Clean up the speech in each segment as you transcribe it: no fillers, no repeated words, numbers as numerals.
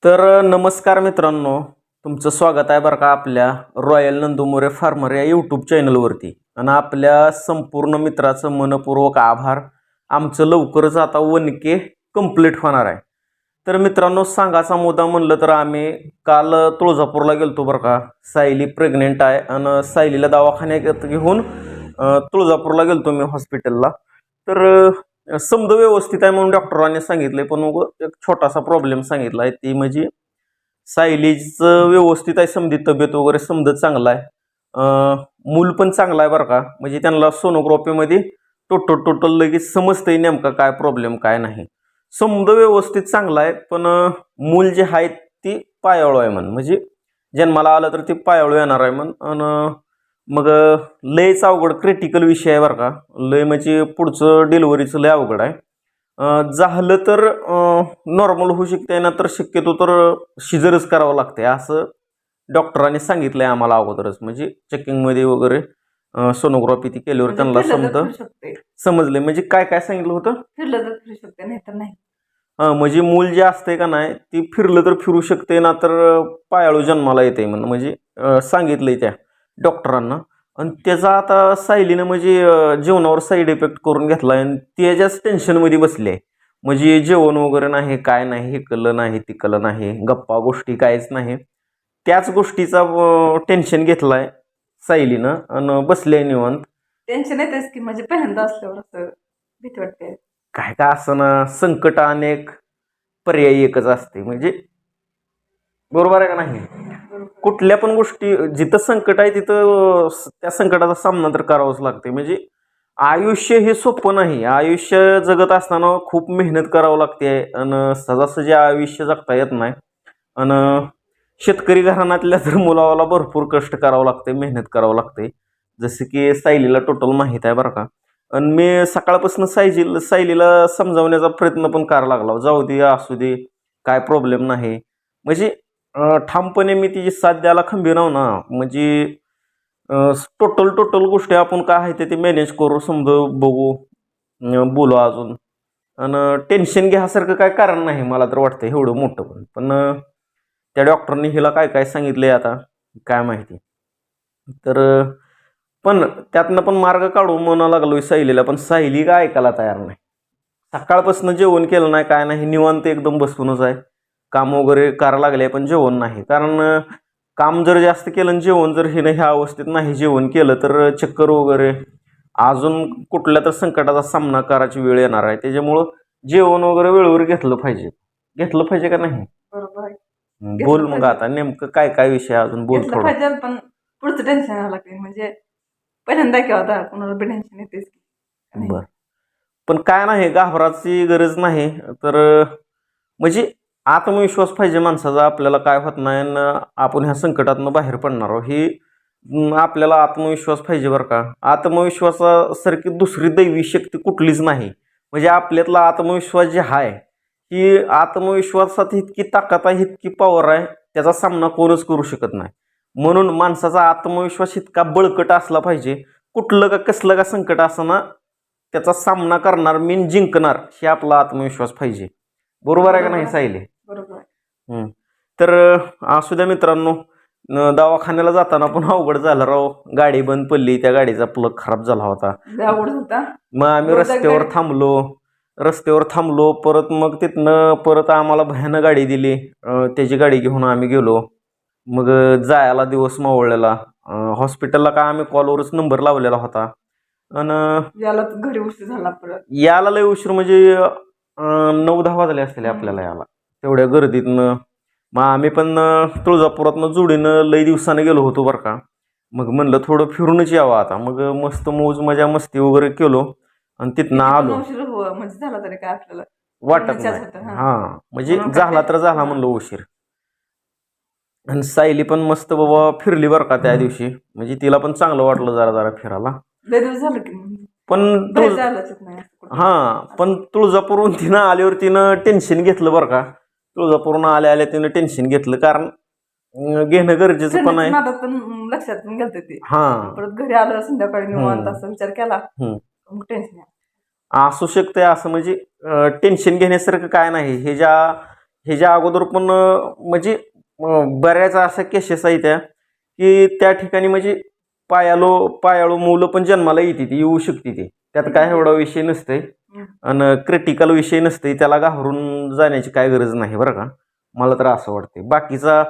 तर नमस्कार मित्रांनो, तुमचं स्वागत आहे बरं का आपल्या रॉयल नंदू मोरे फार्मर या यूट्यूब चॅनलवरती. आणि आपल्या संपूर्ण मित्राचं मनपूर्वक आभार. आमचं लवकरच आता 1K कंप्लीट होणार आहे. तर मित्रांनो, सांगायचा मुद्दा म्हणलं तर आम्ही काल तुळजापूरला गेलतो बरं का. सायली प्रेग्नेंट आहे आणि सायलीला दवाखान्यात घेऊन तुळजापूरला गेलतो मी हॉस्पिटलला. तर समज व्यवस्थित आहे म्हणून डॉक्टरांनी सांगितलंय, पण मग एक छोटासा प्रॉब्लेम सांगितला आहे. ती म्हणजे सायलीचं व्यवस्थित आहे, समधी तब्येत वगैरे समजत चांगला आहे. मूल पण चांगला आहे बरं का. म्हणजे त्यांना सोनोग्राफीमध्ये टोटल लगेच समजतंय नेमका काय प्रॉब्लेम काय नाही. समज व्यवस्थित चांगला आहे, पण मूल जे आहे ती पायाळू आहे म्हणजे जन्माला आलं तर ती पायाळू येणार आहे आणि मग लयच अवघड क्रिटिकल विषय आहे बरं का. लय म्हणजे पुढचं डिलिव्हरीचं लय अवघड आहे. झालं तर नॉर्मल होऊ शकते ना, तर शक्यतो तर शिजरच करावं लागते असं डॉक्टरांनी सांगितलंय आम्हाला अगोदरच. म्हणजे चेकिंगमध्ये वगैरे सोनोग्राफी ती केल्यावर म्हणजे त्यांना फिरलं तर फिरू शकते. समजले. म्हणजे काय काय सांगितलं होतं. फिरलं तर फिरू शकते, नाही तर नाही. म्हणजे मूल जे असते का नाही ती फिरलं तर फिरू शकते ना, तर पायाळू जन्माला येते म्हणजे सांगितलंय त्या डॉक्टरांना. आणि त्याचा आता सायलीनं म्हणजे जेवणावर साईड इफेक्ट करून घेतला आणि त्याच्याच टेन्शनमध्ये बसली आहे. म्हणजे जेवण वगैरे नाही, काय नाही, हे कलं नाही, ती कलं नाही, गप्पा गोष्टी काहीच नाही. त्याच गोष्टीचा टेन्शन घेतलाय सायलीनं आणि बसले निवांत. टेन्शन येतेच की, म्हणजे पहिल्यांदा असल्यावर असं भीती वाटते. काय का असं ना, संकट अनेक पर्यायी एकच असते. म्हणजे बरोबर आहे का नाही. कुठल्या पण गोष्टी जिथं संकट आहे तिथं त्या संकटाचा सामना तर करावाच लागते. म्हणजे आयुष्य हे सोपं नाही. आयुष्य जगत असताना खूप मेहनत करावं लागते आणि सहजासहजी आयुष्य जगता येत नाही. आणि शेतकरी घराण्यातल्या तर मुलावाला भरपूर कष्ट करावं लागते, मेहनत करावं लागते. जसं की सायलीला टोटल माहीत आहे बरं का. आणि मी सकाळपासून सायलीला समजावण्याचा प्रयत्न पण करायला लागला. जाऊ दे, असू दे, काय प्रॉब्लेम नाही. म्हणजे ठामपणे मी तिची साथ द्यायला खंबीर आहो ना. म्हणजे टोटल गोष्टी आपण काय आहे ते मॅनेज करू, समजा बघू, बोलू अजून. आणि टेन्शन घ्यासारखं काय कारण नाही मला तर वाटतं एवढं मोठं. पण त्या डॉक्टरनी हिला काय काय सांगितलंय आता काय माहिती. तर पण त्यातनं पण मार्ग काढू म्हणा लागलोय सायलीला, पण सायली काय ऐकायला तयार नाही. सकाळपासून जेवण केलं नाही, काय नाही, निवांत एकदम बसूनच आहे. काम वगैरे करायला लागले पण जेवण नाही. कारण काम जर जास्त केलं आणि जेवण जर हिनं ह्या अवस्थेत नाही जेवण केलं तर चक्कर वगैरे अजून कुठल्या तर संकटाचा सामना करायची वेळ येणार आहे. त्याच्यामुळं जेवण वगैरे वेळेवर घेतलं पाहिजे का नाही. बरोबर आहे. बोल घेतलं मग पाहिजे. आता नेमकं काय काय विषय अजून बोल घेतलं थोडं. पाहिजे, पण पुढचं टेन्शन यावं लागते. म्हणजे पहिल्यांदा केव्हा होता, कोणाला बी टेन्शन येतेच की नाही. बर, पण काय नाही, घाबराची गरज नाही. तर म्हणजे आत्मविश्वास पाहिजे माणसाचा. आपल्याला काय होत नाही आणि आपण ह्या संकटातनं बाहेर पडणार आहोत ही आपल्याला आत्मविश्वास पाहिजे बरं का. आत्मविश्वासासारखी दुसरी दैवी शक्ती कुठलीच नाही. म्हणजे आपल्यातला आत्मविश्वास जे आहे ही आत्मविश्वासात इतकी ताकद आहे, इतकी पॉवर आहे, त्याचा सामना कोणच करू शकत नाही. म्हणून माणसाचा आत्मविश्वास इतका बळकट असला पाहिजे. कुठलं का कसलं का संकट असताना त्याचा सामना करणार, मीन जिंकणार, हे आपला आत्मविश्वास पाहिजे. बरोबर आहे का नाही सायली. बरोबर आहे. तर असू द्या मित्रांनो. दवाखान्याला जाताना पण अवघड झालं राव. गाडी बंद पडली, त्या गाडीचा प्लग खराब झाला होता. अवघड होता. मग आम्ही रस्त्यावर थांबलो. परत मग तिथनं परत आम्हाला भयानं गाडी दिली. त्याची गाडी घेऊन आम्ही गेलो. मग जायला दिवस मावळलेला. हॉस्पिटलला काय आम्ही कॉलवरच नंबर लावलेला होता. आणि याला घरी उशीर झाला परत. याला लय उशीर म्हणजे 9-10 वाजले असतील आपल्याला याला तेवढ्या गर्दीतनं. मग आम्ही पण तुळजापुरातनं जोडीनं लय दिवसानं गेलो होतो बरं का. मग म्हणलं थोडं फिरूनच यावं आता. मग मस्त मौज मजा मस्ती वगैरे केलो आणि तिथनं आलो. उशीर म्हणजे झाला तरी काय आपल्याला वाटत नाही. म्हणजे झाला तर झाला म्हणलं उशीर. आणि सायली पण मस्त बाबा फिरली बरं का त्या दिवशी. म्हणजे तिला पण चांगलं वाटलं जरा फिरायला. लय दिवस झालं की पण पण तुळजापूरहून तिनं आल्यावर तिनं टेन्शन घेतलं बरं का. तुळजापूरहून आल्या तिनं टेन्शन घेतलं. कारण घेणं गरजेचं पण आहे. लक्षात घालते ते. परत घरी आलं संध्याकाळी निवांत असा विचार केला, टेन्शन असू शकतंय असं. म्हणजे टेन्शन घेण्यासारखं काय नाही. हे ज्या ह्याच्या अगोदर पण म्हणजे बऱ्याच अशा केसेस आहेत त्या की त्या ठिकाणी म्हणजे पायाळू मुलं पण जन्माला येऊ शकते ती, त्यात काय एवढा विषय नसते आणि क्रिटिकल विषय नसते, त्याला घाबरून जाण्याची काय गरज नाही बरं का. मला तर असं वाटते बाकीचा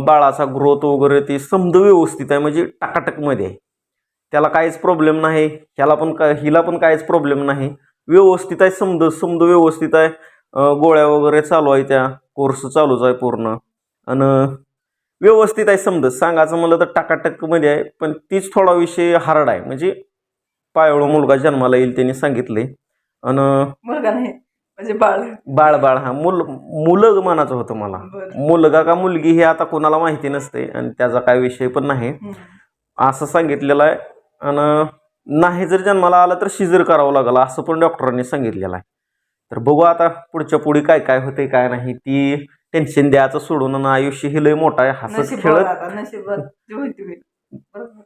बाळाचा ग्रोथ वगैरे ते समज व्यवस्थित आहे, म्हणजे टाकाटकमध्ये आहे, त्याला काहीच प्रॉब्लेम नाही, हिला पण काहीच प्रॉब्लेम नाही, व्यवस्थित आहे, समज व्यवस्थित आहे. गोळ्या वगैरे चालू आहे, त्या कोर्स चालूच आहे पूर्ण आणि व्यवस्थित आहे. समज सांगायचं म्हणलं तर टाकाटकमध्ये आहे, पण तीच थोडा विषय हार्ड आहे. म्हणजे पायाळू मुलगा जन्माला येईल त्यांनी सांगितले आणि मुलगा नाही म्हणजे बाळ. बाळ हा मुलं म्हणायचं होतं मला, मुलगा का मुलगी हे आता कोणाला माहिती नसते आणि त्याचा काय विषय पण नाही असं सांगितलेलं आहे. आणि नाही जर जन्माला आला तर सिजर करावं लागलं असं पण डॉक्टरांनी सांगितलेलं आहे. तर बघू आता पुढच्या पुढे काय काय होते काय नाही, ती टेन्शन द्यायचं सोडून आणि आयुष्य हे लय मोठं आहे, हसत खेळत.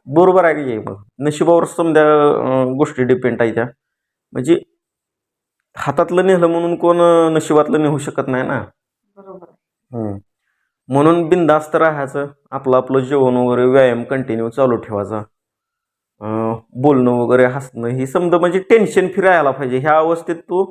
बरोबर आहे की मग नशिबावर समजा गोष्टी डिपेंड आहे त्या, म्हणजे हातातलं नेलं म्हणून कोण नशिबातलं नेऊ शकत नाही ना. बरोबर. म्हणून बिनधास्त राहायचं, आपलं जेवण वगैरे व्यायाम कंटिन्यू चालू ठेवायचा, बोलणं वगैरे हसणं ही समजा म्हणजे टेन्शन फिरायला पाहिजे. ह्या अवस्थेत तू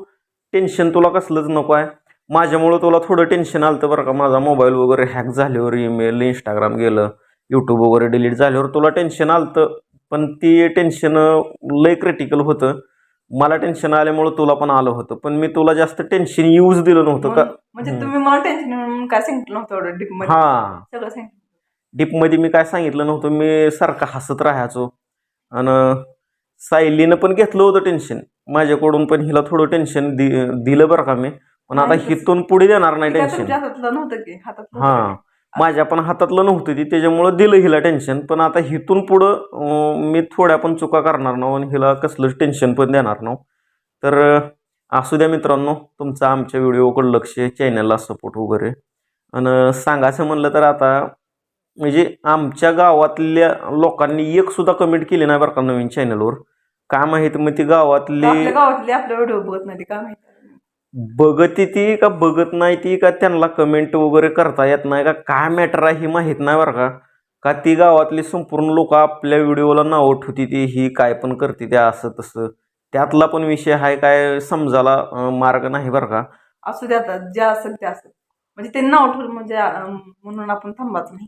टेन्शन तुला कसलंच नको आहे. माझ्यामुळं तुला थोडं टेन्शन आलं तर बरं का, माझा मोबाईल वगैरे हॅक झाल्यावर, ईमेल इंस्टाग्राम गेलं, यूट्यूब वगैरे डिलीट झाल्यावर तुला टेन्शन आलं, पण ती टेन्शन लय क्रिटिकल होतं. मला टेन्शन आल्यामुळे तुला पण आलं होतं, पण मी तुला जास्त टेन्शन यूज दिलं नव्हतं का. म्हणजे तुम्ही मला टेन्शन काय सांगितलं नव्हतं डीपमध्ये. हा, सगळं सांगितलं डीपमध्ये मी काय सांगितलं नव्हतं, मी सारखं हसत राहायचो. आणि सायलीनं पण घेतलं होतं टेन्शन माझ्याकडून, पण हिला थोडं टेन्शन दिलं बरं का मी, पण आता हिथून पुढे देणार नाही टेन्शन. हातातलं नव्हतं की हातात. हा, माझ्या पण हातातलं नव्हतं ती, त्याच्यामुळं दिलं हिला टेन्शन. पण आता हिथून पुढं मी थोड्या पण चुका करणार नाही आणि हिला कसलंच टेन्शन पण देणार नाही. तर असू द्या मित्रांनो, तुमचं आमच्या व्हिडिओकडे लक्ष, चॅनलला सपोर्ट वगैरे. आणि सांगायचं म्हणलं तर आता म्हणजे आमच्या गावातल्या लोकांनी एक सुद्धा कमेंट केली नाही बरं का नवीन चॅनलवर. काय माहिती मग ती गावातली आपल्या व्हिडिओ बघत नाही काय माहिती, बघत ती का बघत नाही ती, का त्यांना कमेंट वगैरे करता येत नाही का, काय मॅटर आहे ही माहीत नाही बरं का. का ती गावातली संपूर्ण लोक आपल्या व्हिडिओला नावं ठेवती, ती ही काय पण करते त्या असं तसं, त्यातला पण विषय आहे काय समजायला मार्ग नाही बरं का. असू द्या आता जे असेल ते असेल, म्हणजे ते नाव ठेवून म्हणजे म्हणून आपण थांबाच नाही,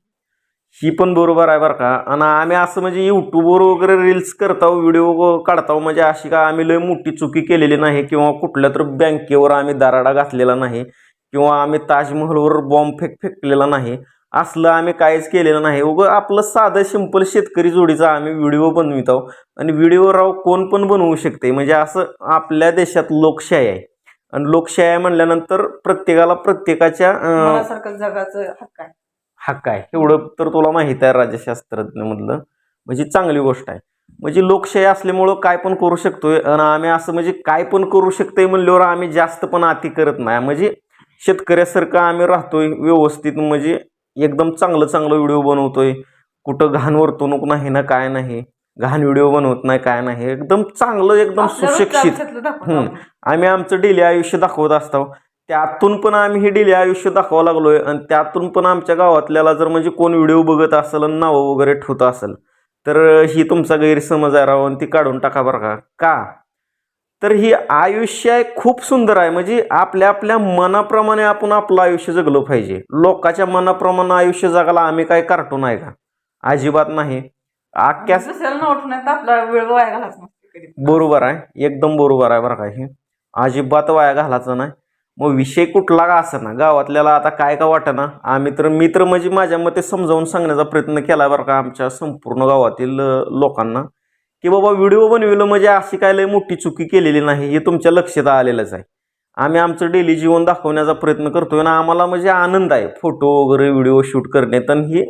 ही पण बरोबर आहे बरं का. आणि आम्ही असं म्हणजे यूट्यूबवर वगैरे रील्स करताव, व्हिडिओ काढताव, म्हणजे अशी का आम्ही लय मोठी चुकी केलेली नाही, किंवा कुठल्या तर बँकेवर आम्ही दराडा घातलेला नाही, किंवा आम्ही ताजमहलवर बॉम्ब फेकलेला नाही, असलं आम्ही काहीच केलेलं नाही. आपलं साधं सिंपल शेतकरी जोडीचा आम्ही व्हिडिओ बनवित आहोत. आणि व्हिडिओ राव कोण पण बनवू शकते, म्हणजे असं आपल्या देशात लोकशाही आहे. आणि लोकशाही म्हणल्यानंतर प्रत्येकाला प्रत्येकाच्या जगाचं हक्क आहे. हक्क आहे, एवढं तर तुला माहित आहे राज्यशास्त्रज्ञमधलं, म्हणजे चांगली गोष्ट आहे. म्हणजे लोकशाही असल्यामुळं काय पण करू शकतोय. आणि आम्ही असं म्हणजे काय पण करू शकतोय म्हणल्यावर आम्ही जास्त पण अति करत नाही, म्हणजे शेतकऱ्यासारखं आम्ही राहतोय व्यवस्थित, म्हणजे एकदम चांगलं व्हिडिओ बनवतोय, कुठं घाण वर्तणूक नाही ना, काय नाही, घाण व्हिडिओ बनवत नाही, काय नाही, एकदम चांगलं, एकदम सुशिक्षित आम्ही आमचं डेली आयुष्य दाखवत असतो. त्यातून पण आम्ही हे डेली आयुष्य दाखवावं लागलोय. आणि त्यातून पण आमच्या गावातल्याला जर म्हणजे कोण व्हिडिओ बघत असेल आणि नावं वगैरे ठेवत असेल तर ही तुमचा गैरसमज आहे राव, आणि ती काढून टाका बरं का. तर ही आयुष्य आहे खूप सुंदर आहे, म्हणजे आपल्या मनाप्रमाणे आपण आपलं आयुष्य जगलं पाहिजे. लोकांच्या मनाप्रमाणे आयुष्य जगायला आम्ही काय कार्टून आहे का? अजिबात नाही. आपला वेळ वाया घालायचा नसतो. बरोबर आहे, एकदम बरोबर आहे बरं का. हे अजिबात वाया घालायचं नाही. मग विषय कुठला का असं ना, गावातल्याला आता काय का वाटेना, मी तर म्हणजे माझ्या मते समजावून सांगण्याचा प्रयत्न केला बरं का आमच्या संपूर्ण गावातील लोकांना, की बाबा व्हिडिओ बनविलं म्हणजे अशी काय लय मोठी चुकी केलेली नाही, हे तुमच्या लक्षात आलेलंच आहे. आम्ही आमचं डेली जीवन दाखवण्याचा प्रयत्न करतोय ना, आम्हाला म्हणजे आनंद आहे फोटो वगैरे व्हिडिओ शूट करण्यात, आणि ही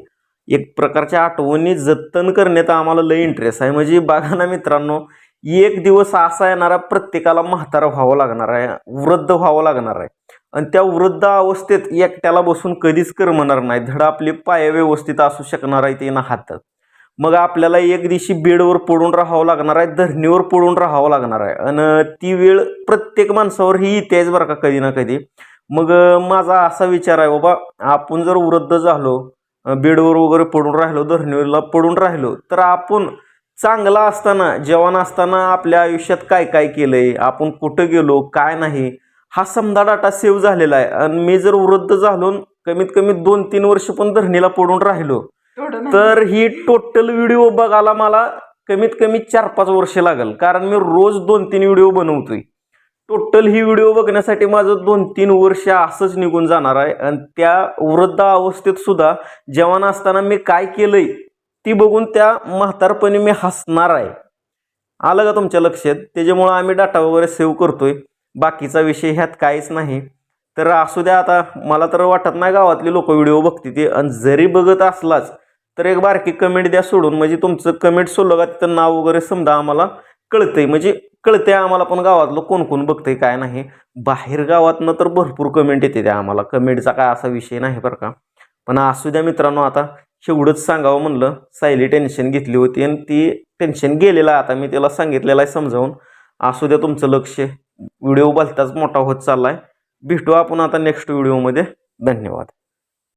एक प्रकारच्या आठवणी जतन करण्यात आम्हाला लय इंटरेस्ट आहे. म्हणजे बघा ना मित्रांनो, एक दिवस असा येणारा प्रत्येकाला म्हातारा व्हावं लागणार आहे, वृद्ध व्हावं लागणार आहे. आणि त्या वृद्ध अवस्थेत एकट्याला बसून कधीच करमणार नाही, धड आपले पाय व्यवस्थित असू शकणार आहे ते ना हात. मग आपल्याला एक दिवशी बेडवर पडून राहावं लागणार आहे, धरणीवर पडून राहावं लागणार आहे. आणि ती वेळ प्रत्येक माणसावर ही येतेच बरं का कधी ना कधी. मग माझा असा विचार आहे बाबा, आपण जर वृद्ध झालो, बेडवर वगैरे पडून राहिलो, धरणीला पडून राहिलो, तर आपण चांगला असताना, जवान असताना आपल्या आयुष्यात काय काय केलंय, आपण कुठं गेलो, काय नाही, हा समजा डाटा सेव्ह झालेला आहे. आणि मी जर वृद्ध झालो, कमीत कमी 2-3 वर्ष पण धरणीला पडून राहिलो, तेवढं नाही. तर ही टोटल व्हिडिओ बघायला मला कमीत कमी 4-5 वर्ष लागेल. कारण मी रोज 2-3 व्हिडिओ बनवतोय. टोटल ही व्हिडिओ बघण्यासाठी माझं 2-3 वर्ष असंच निघून जाणार आहे. आणि त्या वृद्ध अवस्थेत सुद्धा जवान असताना मी काय केलंय ती बघून त्या म्हातारपणी मी हसणार आहे. आलं का तुमच्या लक्षात? त्याच्यामुळं आम्ही डाटा वगैरे सेव्ह करतोय. बाकीचा विषय ह्यात काहीच नाही. तर असू द्या, आता मला तर वाटत नाही गावातली लोक व्हिडिओ बघते ते. आणि जरी बघत असलाच तर एक बारकी कमेंट द्या सोडून, म्हणजे तुमचं कमेंट सोडलं का तिथं नाव वगैरे समजा आम्हाला कळतंय, म्हणजे कळतंय आम्हाला पण गावातलं कोण कोण बघतंय काय नाही. बाहेर गावातनं तर भरपूर कमेंट येते त्या आम्हाला, कमेंटचा काय असा विषय नाही बरं का. पण असू द्या मित्रांनो, आता एवढंच सांगावं म्हणलं. सायली टेन्शन घेतली होती आणि ती टेन्शन गेलेलं आता मी त्याला सांगितलेलं आहे समजावून. असू द्या तुमचं लक्ष. व्हिडिओ भलताच मोठा होत चाललाय. भेटू आपण आता नेक्स्ट व्हिडिओमध्ये. धन्यवाद.